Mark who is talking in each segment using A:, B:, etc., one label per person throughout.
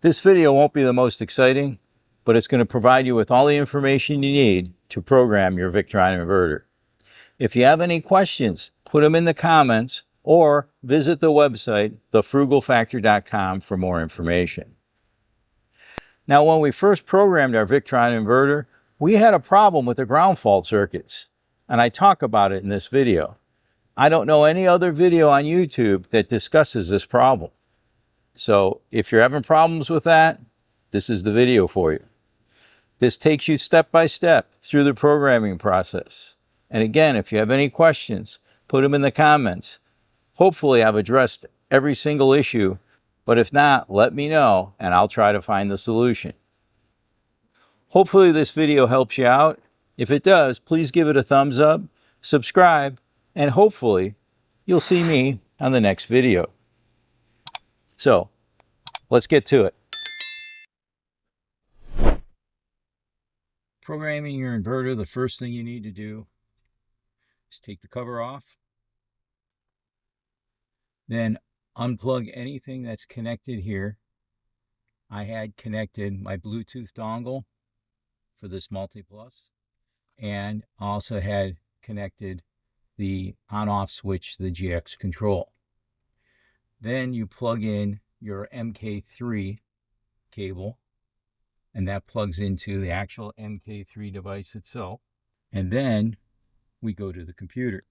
A: This video won't be the most exciting, but it's going to provide you with all the information you need to program your Victron inverter. If you have any questions, put them in the comments or visit the website, thefrugalfactor.com, for more information. Now, when we first programmed our Victron inverter, we had a problem with the ground fault circuits, and I talk about it in this video. I don't know any other video on YouTube that discusses this problem. So if you're having problems with that, this is the video for you. This takes you step by step through the programming process. And again, if you have any questions, put them in the comments. Hopefully I've addressed every single issue, but if not, let me know and I'll try to find the solution. Hopefully this video helps you out. If it does, please give it a thumbs up, subscribe, and hopefully you'll see me on the next video. So, let's get to it. Programming your inverter, the first thing you need to do is take the cover off. Then unplug anything that's connected here. I had connected my Bluetooth dongle for this Multiplus, and also had connected the on-off switch to the GX control. Then you plug in your MK3 cable, and that plugs into the actual MK3 device itself. And then we go to the computer.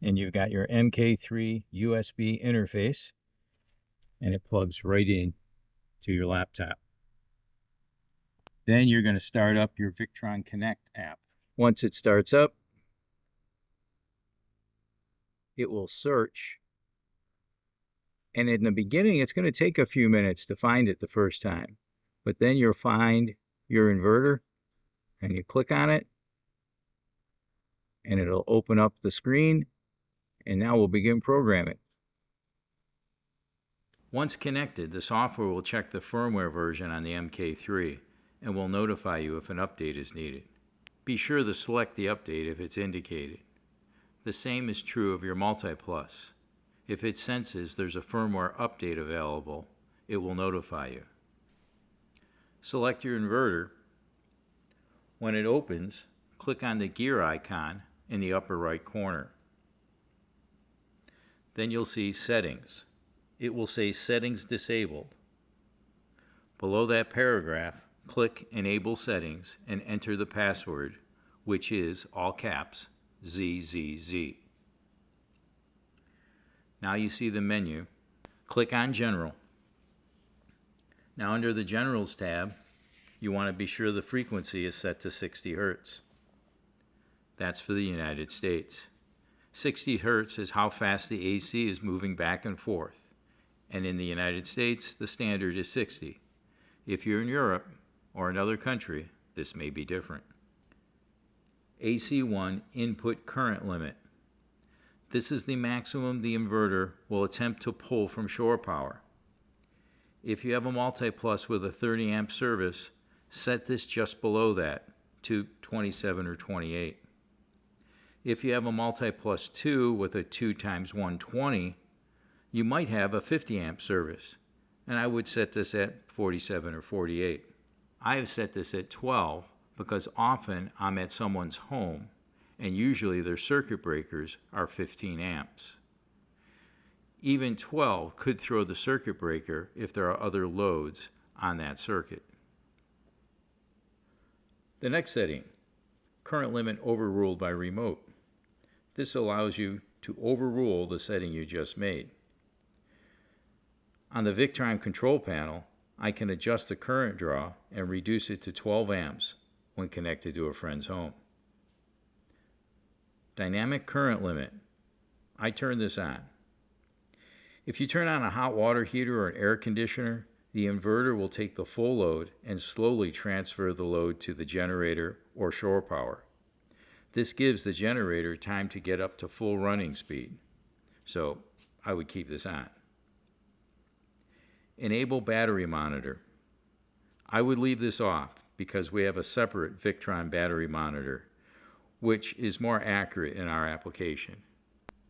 A: And you've got your MK3 USB interface, and it plugs right in to your laptop. Then you're going to start up your Victron Connect app. Once it starts up, it will search. And in the beginning, it's going to take a few minutes to find it the first time. But then you'll find your inverter, and you click on it, and it'll open up the screen, and now we'll begin programming. Once connected, the software will check the firmware version on the MK3 and will notify you if an update is needed. Be sure to select the update if it's indicated. The same is true of your Multiplus. If it senses there's a firmware update available, it will notify you. Select your inverter. When it opens, click on the gear icon in the upper right corner. Then you'll see Settings. It will say Settings Disabled. Below that paragraph, click Enable Settings and enter the password, which is all caps ZZZ. Now you see the menu. Click on General. Now under the Generals tab, you want to be sure the frequency is set to 60 Hertz. That's for the United States. 60 Hertz is how fast the AC is moving back and forth. And in the United States, the standard is 60. If you're in Europe or another country, this may be different. AC1 input current limit. This is the maximum the inverter will attempt to pull from shore power. If you have a Multiplus with a 30 amp service, set this just below that to 27 or 28. If you have a Multiplus 2 with a 2 times 120, you might have a 50 amp service, and I would set this at 47 or 48. I have set this at 12 because often I'm at someone's home, and usually their circuit breakers are 15 amps. Even 12 could throw the circuit breaker if there are other loads on that circuit. The next setting, current limit overruled by remote. This allows you to overrule the setting you just made. On the Victron control panel, I can adjust the current draw and reduce it to 12 amps when connected to a friend's home. Dynamic current limit. I turn this on. If you turn on a hot water heater or an air conditioner, the inverter will take the full load and slowly transfer the load to the generator or shore power. This gives the generator time to get up to full running speed. So I would keep this on. Enable battery monitor. I would leave this off because we have a separate Victron battery monitor. which is more accurate in our application.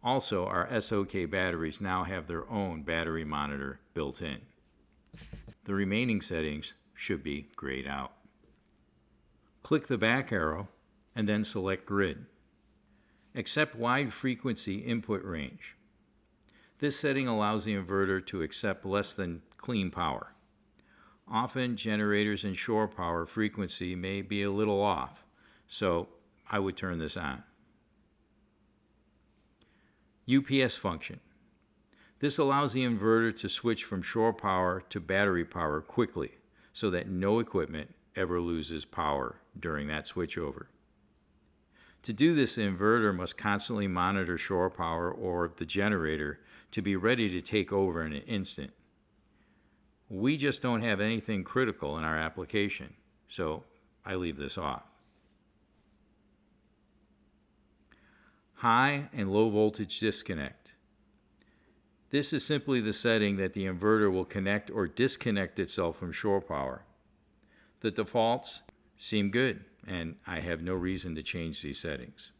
A: Also, our SOK batteries now have their own battery monitor built in. The remaining settings should be grayed out. Click the back arrow and then select Grid. Accept wide frequency input range. This setting allows the inverter to accept less than clean power. Often generators and shore power frequency may be a little off, so I would turn this on. UPS function. This allows the inverter to switch from shore power to battery power quickly so that no equipment ever loses power during that switchover. To do this, the inverter must constantly monitor shore power or the generator to be ready to take over in an instant. We just don't have anything critical in our application, so I leave this off. High and low voltage disconnect. This is simply the setting that the inverter will connect or disconnect itself from shore power. The defaults seem good, and I have no reason to change these settings.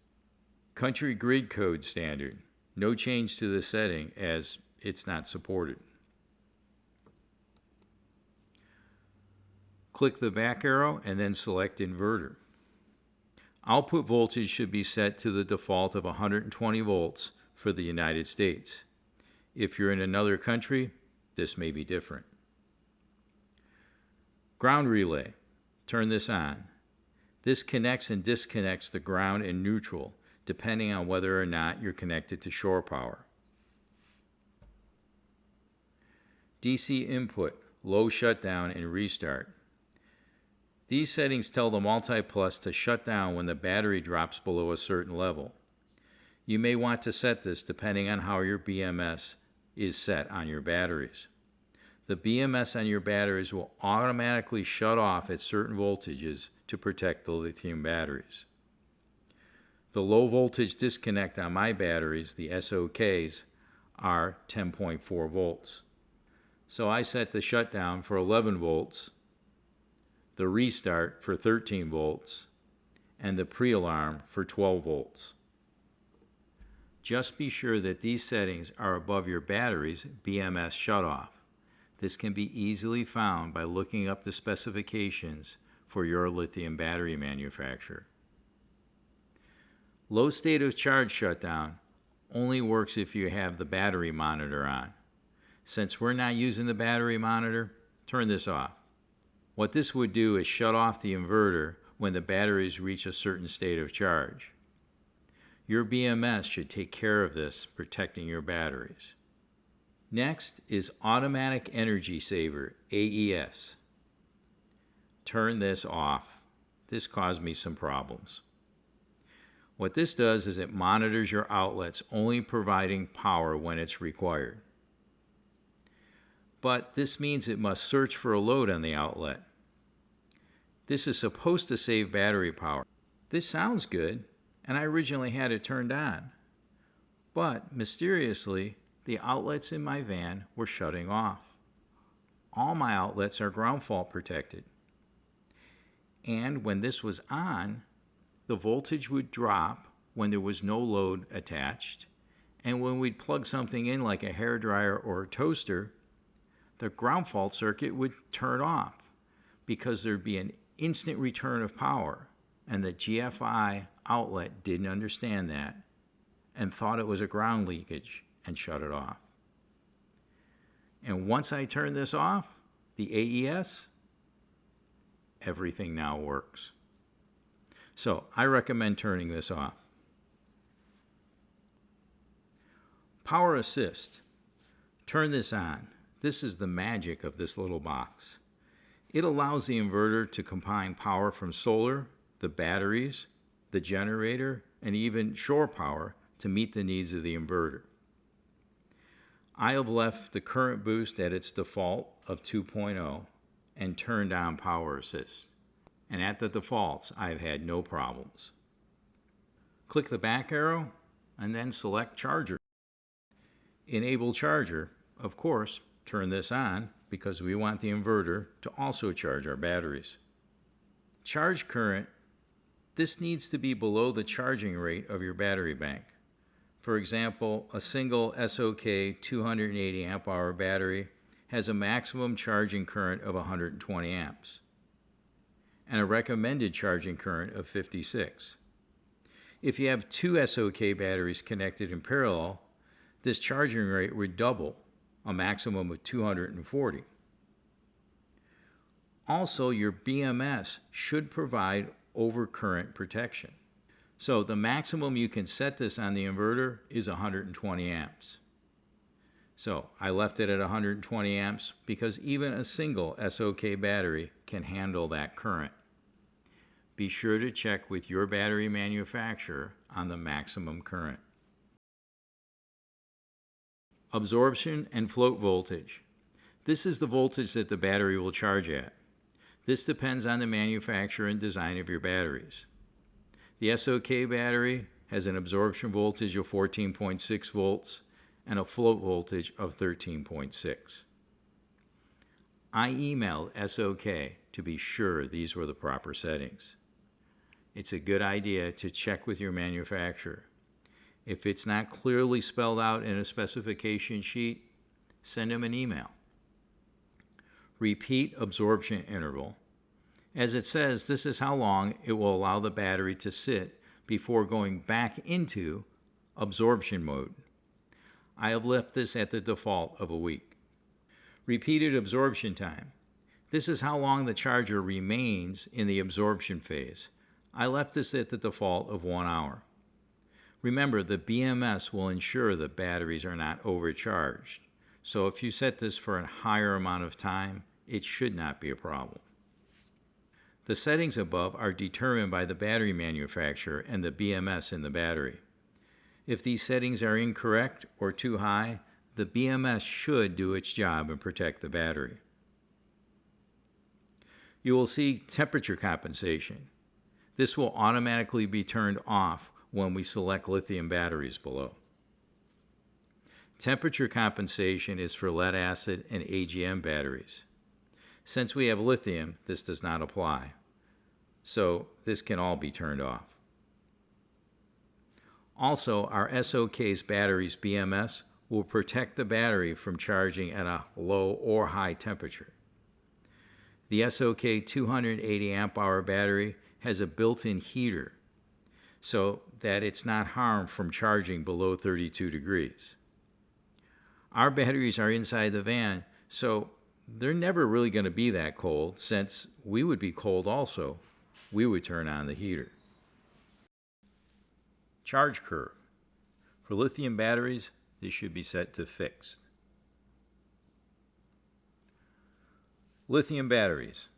A: Country grid code standard. No change to the setting as it's not supported. Click the back arrow and then select Inverter. Output voltage should be set to the default of 120 volts for the United States. If you're in another country, this may be different. Ground relay. Turn this on. This connects and disconnects the ground and neutral depending on whether or not you're connected to shore power. DC input, low shutdown and restart. These settings tell the Multiplus to shut down when the battery drops below a certain level. You may want to set this depending on how your BMS is set on your batteries. The BMS on your batteries will automatically shut off at certain voltages to protect the lithium batteries. The low voltage disconnect on my batteries, the SOKs, are 10.4 volts. So I set the shutdown for 11 volts, the restart for 13 volts, and the pre-alarm for 12 volts. Just be sure that these settings are above your battery's BMS shutoff. This can be easily found by looking up the specifications for your lithium battery manufacturer. Low state of charge shutdown only works if you have the battery monitor on. Since we're not using the battery monitor, turn this off. What this would do is shut off the inverter when the batteries reach a certain state of charge. Your BMS should take care of this, protecting your batteries. Next is Automatic Energy Saver, AES. Turn this off. This caused me some problems. What this does is it monitors your outlets, only providing power when it's required. But this means it must search for a load on the outlet. This is supposed to save battery power. This sounds good, and I originally had it turned on. But mysteriously, the outlets in my van were shutting off. All my outlets are ground fault protected. And when this was on, the voltage would drop when there was no load attached, and when we'd plug something in like a hairdryer or a toaster, the ground fault circuit would turn off because there'd be an instant return of power, and the GFI outlet didn't understand that and thought it was a ground leakage and shut it off. And once I turned this off, the AES, everything now works. So I recommend turning this off. Power Assist. Turn this on. This is the magic of this little box. It allows the inverter to combine power from solar, the batteries, the generator, and even shore power to meet the needs of the inverter. I have left the current boost at its default of 2.0 and turned on Power Assist. And at the defaults, I've had no problems. Click the back arrow and then select Charger. Enable Charger. Of course, turn this on because we want the inverter to also charge our batteries. Charge current. This needs to be below the charging rate of your battery bank. For example, a single SOK 280 amp hour battery has a maximum charging current of 120 amps and a recommended charging current of 56. If you have two SOK batteries connected in parallel, this charging rate would double, a maximum of 240. Also, your BMS should provide overcurrent protection. So the maximum you can set this on the inverter is 120 amps. So I left it at 120 amps because even a single SOK battery can handle that current. Be sure to check with your battery manufacturer on the maximum current. Absorption and float voltage. This is the voltage that the battery will charge at. This depends on the manufacturer and design of your batteries. The SOK battery has an absorption voltage of 14.6 volts and a float voltage of 13.6. I emailed SOK to be sure these were the proper settings. It's a good idea to check with your manufacturer. If it's not clearly spelled out in a specification sheet, send them an email. Repeat absorption interval. As it says, this is how long it will allow the battery to sit before going back into absorption mode. I have left this at the default of a week. Repeated absorption time. This is how long the charger remains in the absorption phase. I left this at the default of 1 hour. Remember, the BMS will ensure the batteries are not overcharged. So if you set this for a higher amount of time, it should not be a problem. The settings above are determined by the battery manufacturer and the BMS in the battery. If these settings are incorrect or too high, the BMS should do its job and protect the battery. You will see temperature compensation. This will automatically be turned off when we select lithium batteries below. Temperature compensation is for lead acid and AGM batteries. Since we have lithium, this does not apply. So this can all be turned off. Also, our SOK's battery's BMS will protect the battery from charging at a low or high temperature. The SOK 280 amp hour battery has a built-in heater so that it's not harmed from charging below 32 degrees. Our batteries are inside the van, so they're never really going to be that cold. Since we would be cold also, we would turn on the heater. Charge curve. For lithium batteries, this should be set to fixed. Lithium batteries.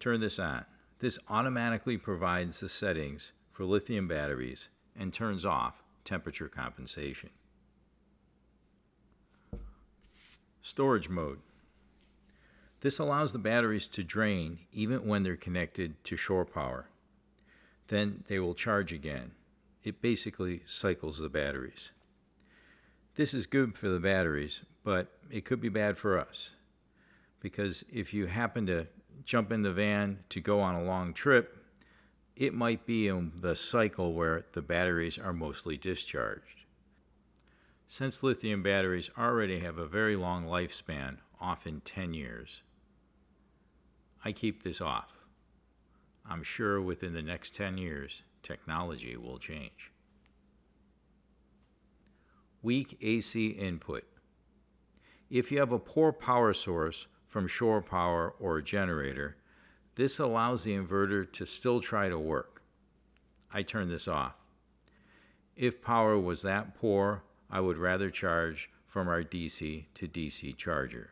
A: Turn this on. This automatically provides the settings for lithium batteries and turns off temperature compensation. Storage mode. This allows the batteries to drain even when they're connected to shore power. Then they will charge again. It basically cycles the batteries. This is good for the batteries, but it could be bad for us. Because if you happen to jump in the van to go on a long trip, it might be in the cycle where the batteries are mostly discharged. Since lithium batteries already have a very long lifespan, often 10 years, I keep this off. I'm sure within the next 10 years, technology will change. Weak AC input. If you have a poor power source from shore power or a generator, this allows the inverter to still try to work. I turn this off. If power was that poor, I would rather charge from our DC to DC charger.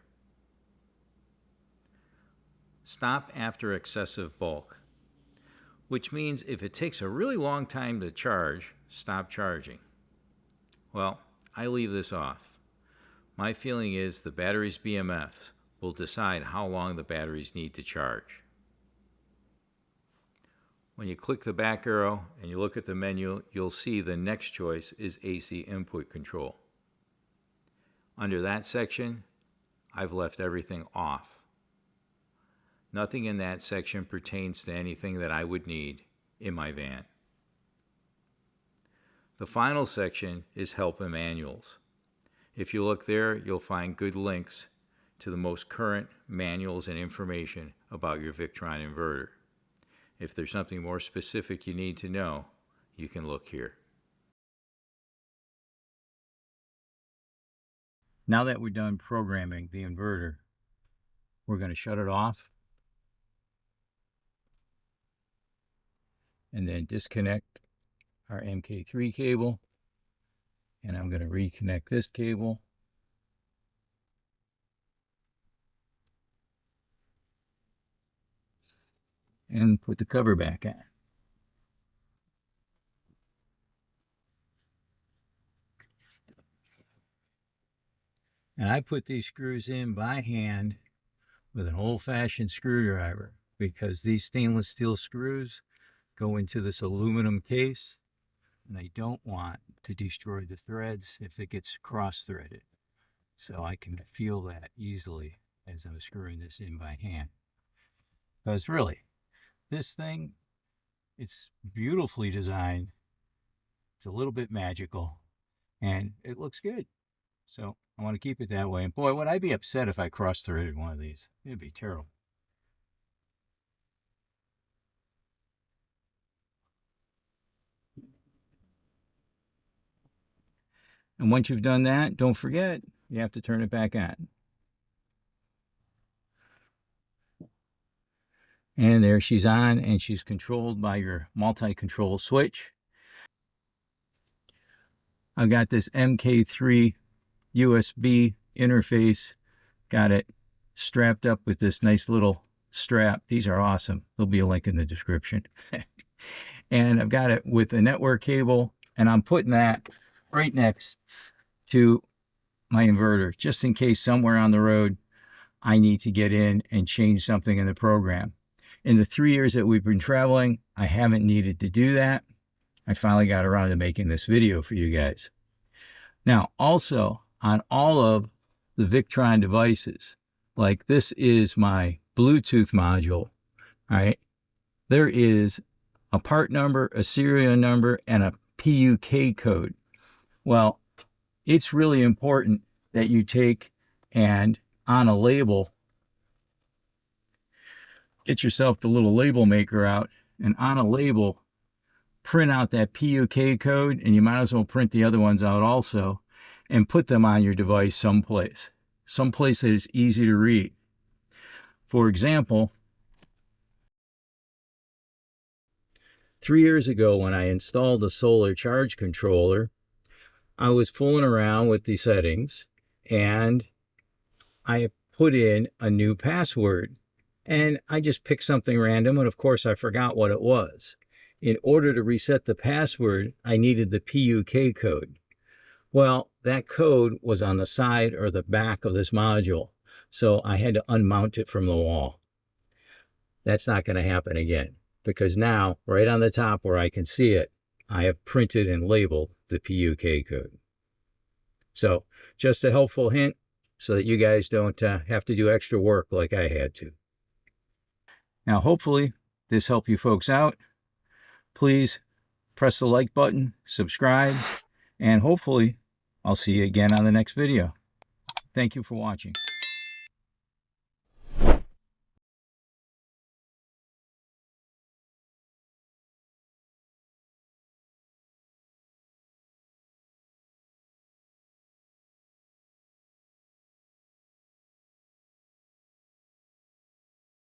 A: Stop after excessive bulk, which means if it takes a really long time to charge, stop charging. Well, I leave this off. My feeling is the battery's BMS will decide how long the batteries need to charge. When you click the back arrow and you look at the menu, you'll see the next choice is AC input control. Under that section, I've left everything off. Nothing in that section pertains to anything that I would need, in my van. The final section is help and manuals. If you look there, you'll find good links to the most current manuals and information about your Victron inverter. If there's something more specific you need to know, you can look here. Now that we're done programming the inverter, we're going to shut it off and then disconnect our MK3 cable, and I'm going to reconnect this cable. And put the cover back on. And I put these screws in by hand with an old-fashioned screwdriver because these stainless steel screws go into this aluminum case, and I don't want to destroy the threads if it gets cross-threaded. So I can feel that easily as I'm screwing this in by hand. Because really, this thing, it's beautifully designed. It's a little bit magical, and it looks good. So I want to keep it that way. And boy, would I be upset if I cross-threaded one of these. It'd be terrible. And once you've done that, don't forget, you have to turn it back on. And there she's on, and she's controlled by your multi-control switch. I've got this MK3 USB interface. Got it strapped up with this nice little strap. These are awesome. There'll be a link in the description. And I've got it with a network cable, and I'm putting that right next to my inverter, just in case somewhere on the road I need to get in and change something in the program. In the 3 years that we've been traveling, I haven't needed to do that. I finally got around to making this video for you guys. Now, also, on all of the Victron devices, like this is my Bluetooth module, all right? There is a part number, a serial number, and a PUK code. Well, it's really important that you take and on a label, get yourself the little label maker out, and on a label, print out that PUK code, and you might as well print the other ones out also, and put them on your device someplace that is easy to read. For example, 3 years ago when I installed a solar charge controller, I was fooling around with the settings, and I put in a new password, and I just picked something random, and of course I forgot what it was. In order to reset the password, I needed the PUK code. Well, that code was on the side or the back of this module, so I had to unmount it from the wall. That's not going to happen again, because now, right on the top where I can see it, I have printed and labeled the PUK code. So, just a helpful hint so that you guys don't have to do extra work like I had to. Now, hopefully, this helped you folks out. Please press the like button, subscribe, and hopefully, I'll see you again on the next video. Thank you for watching.